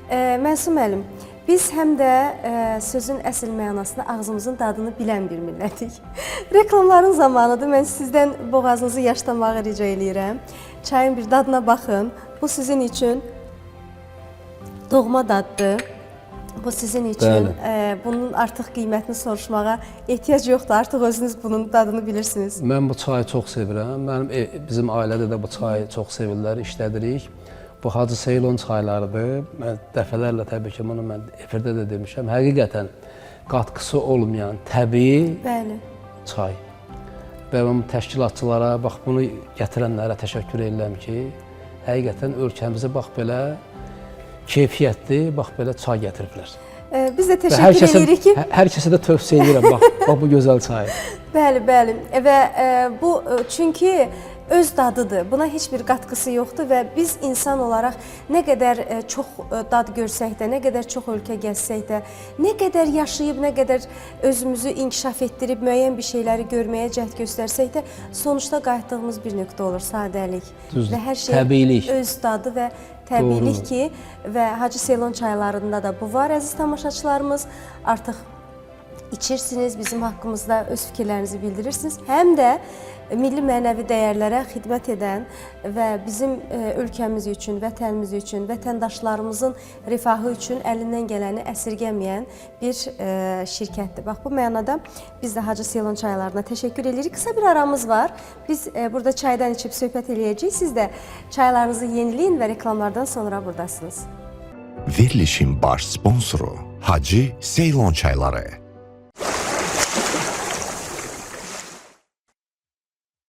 Məsum müəllim, biz həm də sözün əsl mənasını, ağzımızın dadını bilən bir millətik. Reklamların zamanıdır, mən sizdən boğazınızı yaşlamağı rica eləyirəm. Çayın bir dadına baxın, bu sizin üçün doğma daddır. Bu sizin üçün, bunun artıq qiymətini soruşmağa ehtiyac yoxdur, artıq özünüz bunun dadını bilirsiniz. Mən bu çayı çox sevirəm, bizim ailədə də bu çayı çox sevirlər, işlədirik. Bu Hacı Seylon çaylarıdır. Mən dəfələrlə təbii ki, bunu mən efirdə də demişəm. Həqiqətən qatqısı olmayan təbii çay. Və mən təşkilatçılara, bax bunu gətirənlərə təşəkkür edirəm ki, həqiqətən ölkəmizə bax belə keyfiyyətli, bax belə çay gətiriblər. Biz də təşəkkür edirik ki... Hər kəsə də tövsiyə edirəm, bax bu gözəl çayı. Bəli, bəli. Və bu çünki öz dadıdır. Buna heç bir qatqısı yoxdur və biz insan olaraq nə qədər çox dad görsək də, nə qədər çox ölkə gəzsək də, nə qədər yaşayıb, nə qədər özümüzü inkişaf etdirib, müəyyən bir şeyləri görməyə cəhd göstərsək də, sonuçta qayıtdığımız bir nöqtə olur, sadəlik. Və hər şey təbiilik. Öz dadı və təbiilik ki, və Hacı Seylon çaylarında da bu var, əziz tamaşaçılarımız. Artıq içirsiniz, bizim haqqımızda öz fikirlərinizi bildirirsiniz. Həm də milli mənəvi dəyərlərə xidmət edən və bizim ölkəmiz üçün, vətənimiz üçün, vətəndaşlarımızın rifahı üçün əlindən gələni əsirgəməyən bir şirkətdir. Bax, bu mənada biz də Hacı Seylon çaylarına təşəkkür edirik. Qısa bir aramız var. Biz burada çaydan içib söhbət eləyəcəyik. Siz də çaylarınızı yeniləyin və reklamlardan sonra buradasınız. Verilişin baş sponsoru Hacı Seylon çayları.